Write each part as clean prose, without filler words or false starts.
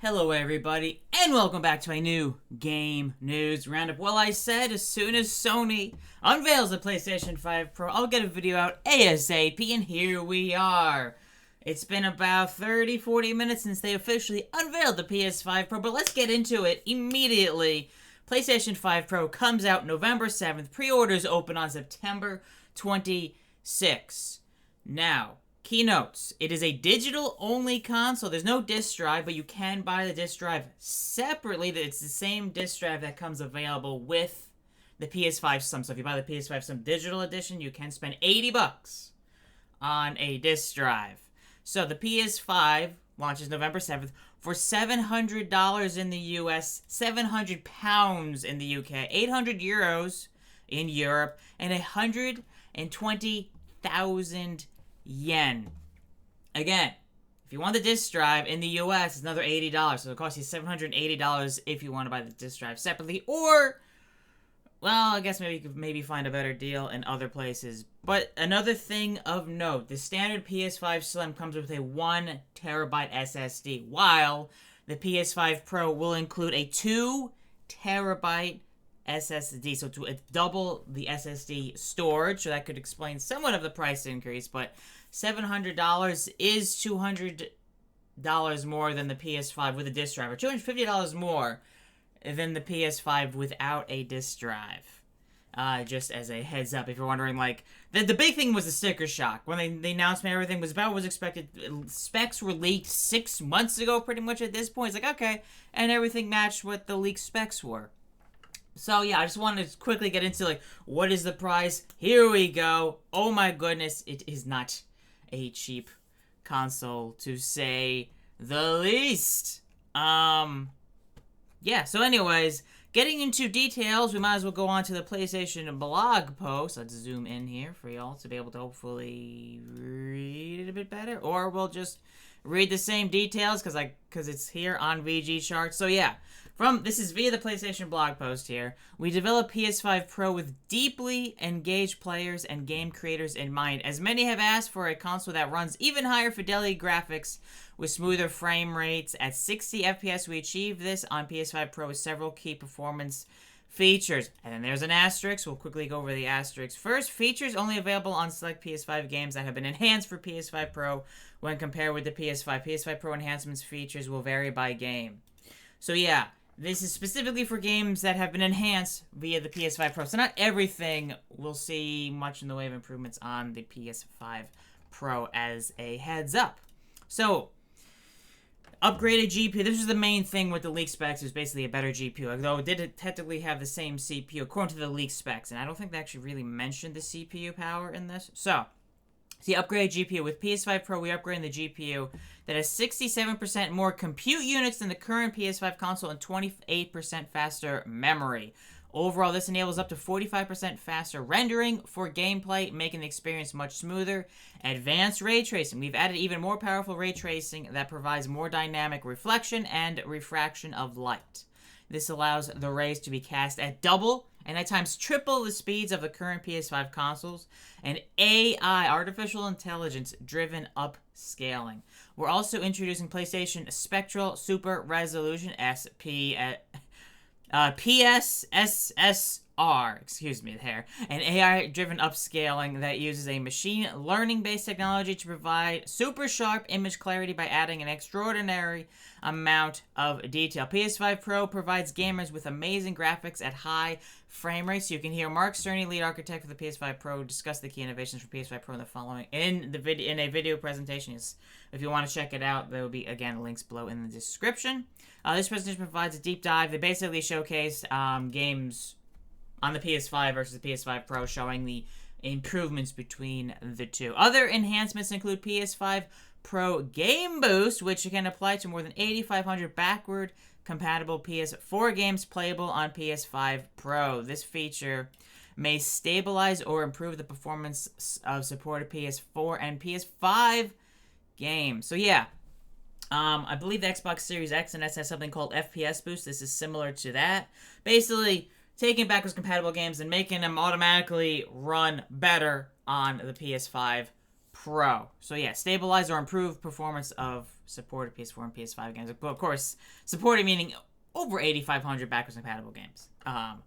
Hello everybody, and welcome back to a new Game News Roundup. Well, I said as soon as Sony unveils the PlayStation 5 Pro, I'll get a video out ASAP, and here we are. It's been about 30-40 minutes since they officially unveiled the PS5 Pro, but let's get into it immediately. PlayStation 5 Pro comes out November 7th. Pre-orders open on September 26th. Now, keynotes. It is a digital-only console. There's no disc drive, but you can buy the disc drive separately. It's the same disc drive that comes available with the PS5 Slim. So if you buy the PS5 Slim Digital Edition, you can spend $80 on a disc drive. So the PS5 launches November 7th for $700 in the US, £700 in the UK, 800 euros in Europe, and 120,000 yen. Again, if you want the disc drive in the US, it's another $80. So it costs you $780 if you want to buy the disc drive separately. Or, well, I guess maybe you could find a better deal in other places. But another thing of note, the standard PS5 Slim comes with a 1 terabyte SSD, while the PS5 Pro will include a 2 terabyte SSD, so to double the SSD storage, so that could explain somewhat of the price increase, but $700 is $200 more than the PS5 with a disc drive, or $250 more than the PS5 without a disc drive. Just as a heads up, if you're wondering, like, the big thing was the sticker shock. When they announced everything was about what was expected. Specs were leaked 6 months ago, pretty much at this point. It's like, okay, and everything matched what the leaked specs were. So yeah, I just wanted to quickly get into, like, what is the price? Here we go. Oh my goodness, it is not a cheap console, to say the least. Yeah, so anyways, getting into details, we might as well go on to the PlayStation blog post. Let's zoom in here for y'all to be able to hopefully read it a bit better. Or we'll just read the same details because it's here on VG Charts. So yeah, this is via the PlayStation blog post here. We developed PS5 Pro with deeply engaged players and game creators in mind, as many have asked for a console that runs even higher fidelity graphics with smoother frame rates. At 60 FPS, we achieved this on PS5 Pro with several key performance features. And then there's an asterisk. We'll quickly go over the asterisk. First, features only available on select PS5 games that have been enhanced for PS5 Pro when compared with the PS5. PS5 Pro enhancements features will vary by game. So yeah, this is specifically for games that have been enhanced via the PS5 Pro. So not everything will see much in the way of improvements on the PS5 Pro, as a heads up. So, upgraded GPU. This is the main thing with the leaked specs, is basically a better GPU. Although it did technically have the same CPU according to the leaked specs. And I don't think they actually really mentioned the CPU power in this. So, the upgraded GPU. With PS5 Pro, we upgraded the GPU that has 67% more compute units than the current PS5 console and 28% faster memory. Overall, this enables up to 45% faster rendering for gameplay, making the experience much smoother. Advanced ray tracing. We've added even more powerful ray tracing that provides more dynamic reflection and refraction of light. This allows the rays to be cast at double and at times triple the speeds of the current PS5 consoles, and AI, artificial intelligence-driven upscaling. We're also introducing PlayStation Spectral Super Resolution, PSSSR, excuse me there, and AI-driven upscaling that uses a machine learning-based technology to provide super sharp image clarity by adding an extraordinary amount of detail. PS5 Pro provides gamers with amazing graphics at high frame rates. You can hear Mark Cerny, lead architect for the PS5 Pro, discuss the key innovations for PS5 Pro in the following in a video presentation. If you want to check it out, there will be, again, links below in the description. This presentation provides a deep dive. They basically showcase games on the PS5 versus the PS5 Pro, showing the improvements between the two. Other enhancements include PS5 Pro Game Boost, which can apply to more than 8,500 backward compatible PS4 games playable on PS5 Pro. This feature may stabilize or improve the performance of supported PS4 and PS5 games. So yeah, I believe the Xbox Series X and S has something called FPS Boost. This is similar to that. Basically, taking backwards compatible games and making them automatically run better on the PS5 Pro. So yeah, stabilize or improve performance of supported PS4 and PS5 games. But of course, supported meaning over 8,500 backwards compatible games on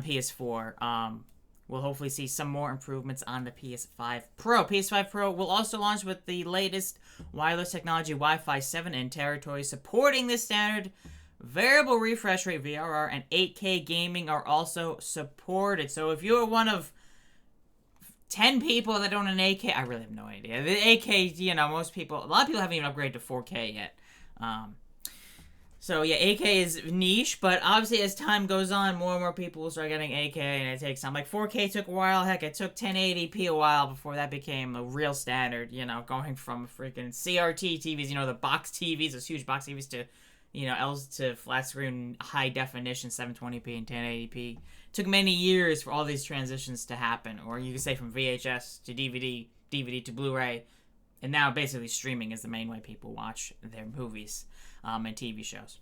PS4. We'll hopefully see some more improvements on the PS5 Pro. PS5 Pro will also launch with the latest wireless technology, Wi-Fi 7 in territories supporting this standard. Variable refresh rate, VRR, and 8K gaming are also supported. So if you're one of 10 people that own an 8K, I really have no idea. The 8K, a lot of people haven't even upgraded to 4K yet. So yeah, 8K is niche, but obviously as time goes on, more and more people will start getting 8K, and it takes time. Like 4K took a while. Heck, it took 1080p a while before that became a real standard. Going from freaking CRT TVs, the box TVs, those huge box TVs, to to flat screen high definition 720p and 1080p. Took many years for all these transitions to happen, or you could say from VHS to DVD, DVD to Blu-ray, and now basically streaming is the main way people watch their movies and TV shows.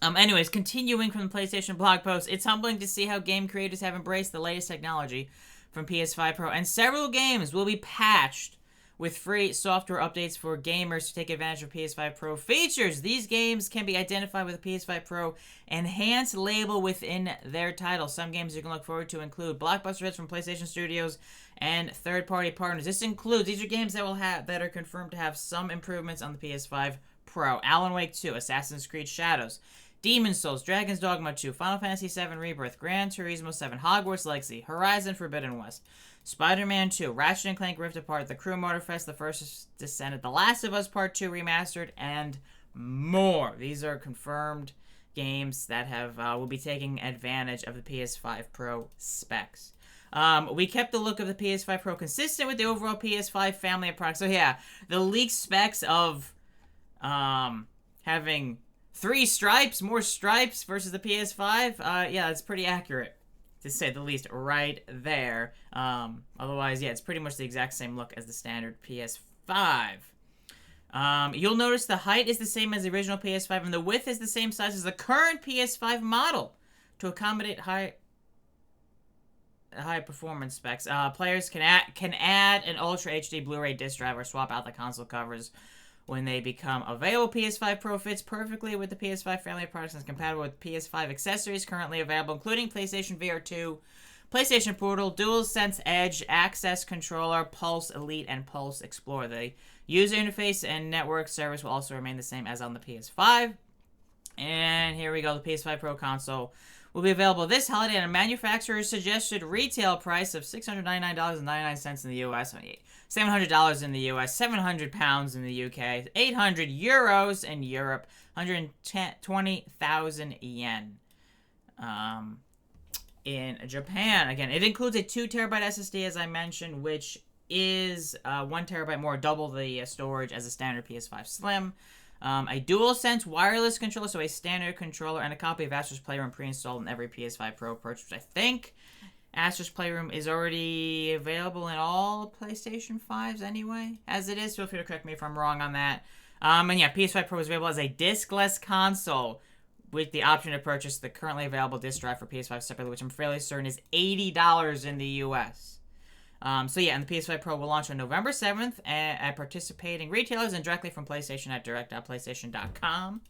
Anyways, continuing from the PlayStation blog post, it's humbling to see how game creators have embraced the latest technology from PS5 Pro, and several games will be patched with free software updates for gamers to take advantage of PS5 Pro features. These games can be identified with a PS5 Pro enhanced label within their title. Some games you can look forward to include blockbuster hits from PlayStation Studios and third-party partners. These are games that are confirmed to have some improvements on the PS5 Pro. Alan Wake 2, Assassin's Creed Shadows, Demon's Souls, Dragon's Dogma 2, Final Fantasy VII Rebirth, Gran Turismo 7, Hogwarts Legacy, Horizon Forbidden West, Spider-Man 2, Ratchet & Clank Rift Apart, The Crew Motorfest, The First Descendant, The Last of Us Part 2 Remastered, and more. These are confirmed games that will be taking advantage of the PS5 Pro specs. We kept the look of the PS5 Pro consistent with the overall PS5 family of products. So yeah, the leaked specs of having more stripes versus the PS5, yeah, that's pretty accurate, to say the least, right there. Otherwise, yeah, it's pretty much the exact same look as the standard PS5. You'll notice the height is the same as the original PS5, and the width is the same size as the current PS5 model to accommodate high performance specs. Players can add an Ultra HD Blu-ray disc drive or swap out the console covers when they become available. PS5 Pro fits perfectly with the PS5 family of products and is compatible with PS5 accessories currently available, including PlayStation VR 2, PlayStation Portal, DualSense Edge, Access Controller, Pulse Elite, and Pulse Explorer. The user interface and network service will also remain the same as on the PS5. And here we go, the PS5 Pro console will be available this holiday at a manufacturer's suggested retail price of $699.99 in the US, $700 in the US, £700 in the UK, 800 euros in Europe, 120,000 yen in Japan. Again, it includes a 2TB SSD, as I mentioned, which is 1 terabyte more, double the storage as a standard PS5 Slim. A DualSense wireless controller, so a standard controller, and a copy of Astro's Playroom pre-installed in every PS5 Pro purchase. I think Astro's Playroom is already available in all PlayStation 5s anyway. As it is, feel free to correct me if I'm wrong on that. And yeah, PS5 Pro is available as a discless console with the option to purchase the currently available disc drive for PS5 separately, which I'm fairly certain is $80 in the US. So yeah, and the PS5 Pro will launch on November 7th at participating retailers and directly from PlayStation at direct.playstation.com.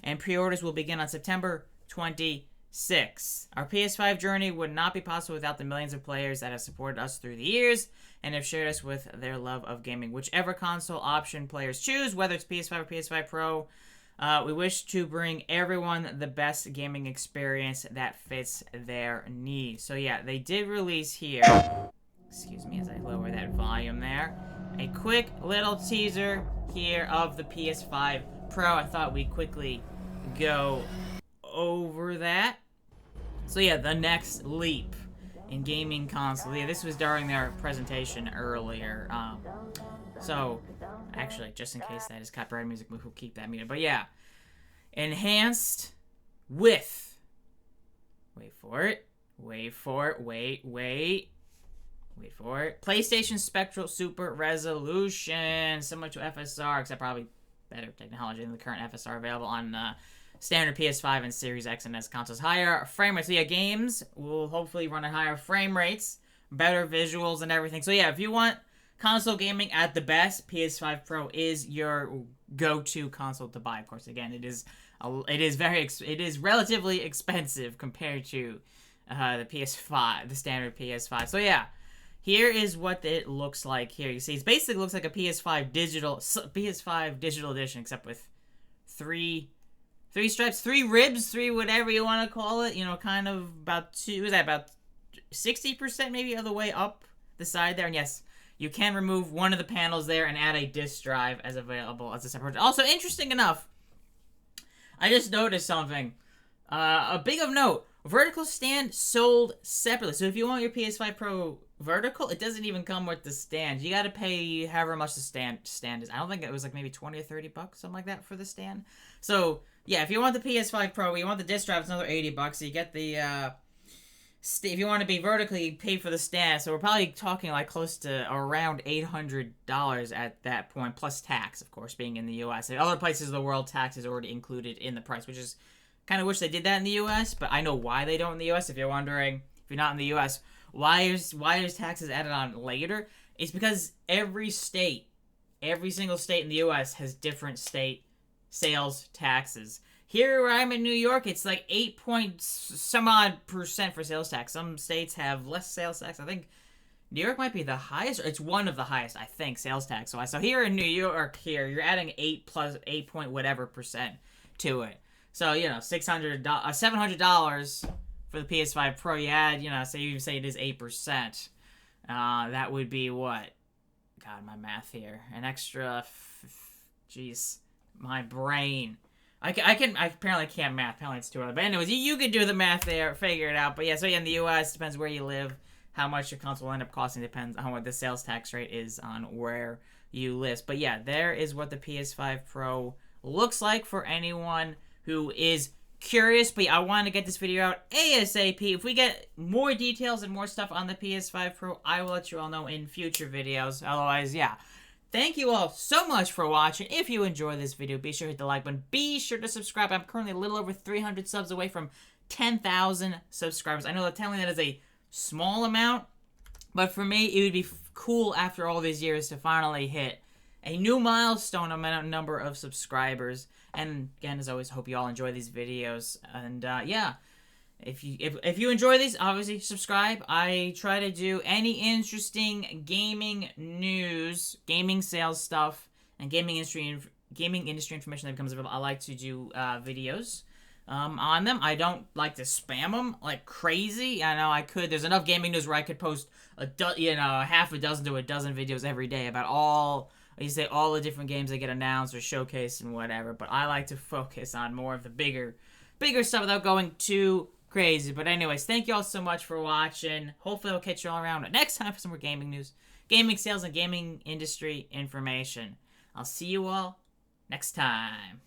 And pre-orders will begin on September 26th. Our PS5 journey would not be possible without the millions of players that have supported us through the years and have shared us with their love of gaming. Whichever console option players choose, whether it's PS5 or PS5 Pro, we wish to bring everyone the best gaming experience that fits their needs. So yeah, they did release here... Excuse me as I lower that volume there. A quick little teaser here of the PS5 Pro. I thought we'd quickly go over that. So yeah, the next leap in gaming console. Yeah, this was during their presentation earlier. So, actually, just in case that is copyright music, we'll keep that muted. But yeah, enhanced with... Wait for it. Wait for it. PlayStation Spectral Super Resolution, similar to FSR, except probably better technology than the current FSR available on standard PS5 and Series X and S consoles. Higher frame rates. So yeah, games will hopefully run at higher frame rates, better visuals and everything. So yeah, if you want console gaming at the best, PS5 Pro is your go-to console to buy. Of course, again, it is relatively expensive compared to the PS5, the standard PS5. So yeah, here is what it looks like. Here you see, it basically looks like a PS5 digital edition, except with three stripes, three ribs, three whatever you want to call it. You know, kind of about two. Is that about 60% maybe of the way up the side there? And yes, you can remove one of the panels there and add a disk drive as available as a separate. Also, interesting enough, I just noticed something. A big of note: vertical stand sold separately. So if you want your PS5 Pro vertical, it doesn't even come with the stand. You got to pay however much the stand is. I don't think it was like maybe 20 or 30 bucks, something like that for the stand. So yeah, if you want the PS5 Pro, you want the disc drive, it's another 80 bucks. So you get the if you want to be vertically, you pay for the stand. So we're probably talking like close to around $800 at that point, plus tax, of course, being in the U.S. In other places of the world, tax is already included in the price, which is kind of wish they did that in the U.S., but I know why they don't in the U.S. If you're wondering, if you're not in the U.S., why is taxes added on later? It's because every single state in the U.S. has different state sales taxes. Here where I'm in New York, it's like 8 point some odd percent for sales tax. Some states have less sales tax. I think New York might be the highest, or it's one of the highest, I think, sales tax wise. So here in New York, you're adding 8 point whatever percent to it. So, you know, $700 for the PS5 Pro, you add, you know, say you say it is 8%. That would be what? God, my math here. An extra, jeez, my brain. I apparently can't math. Apparently it's too early. But anyways, you could do the math there, figure it out. But yeah, so yeah, in the U.S., depends where you live, how much your console will end up costing. Depends on what the sales tax rate is on where you live. But yeah, there is what the PS5 Pro looks like for anyone who is curious. But yeah, I want to get this video out ASAP. If we get more details and more stuff on the PS5 Pro, I will let you all know in future videos. Otherwise, yeah. Thank you all so much for watching. If you enjoyed this video, be sure to hit the like button. Be sure to subscribe. I'm currently a little over 300 subs away from 10,000 subscribers. I know that telling that is a small amount, but for me, it would be cool after all these years to finally hit a new milestone number of subscribers. And again, as always, hope you all enjoy these videos. And yeah, if you enjoy these, obviously subscribe. I try to do any interesting gaming news, gaming sales stuff, and gaming industry information that becomes available. I like to do videos on them. I don't like to spam them like crazy. I know I could. There's enough gaming news where I could post half a dozen to a dozen videos every day about all the different games that get announced or showcased and whatever. But I like to focus on more of the bigger stuff without going too crazy. But anyways, thank you all so much for watching. Hopefully I'll catch you all around next time for some more gaming news, gaming sales, and gaming industry information. I'll see you all next time.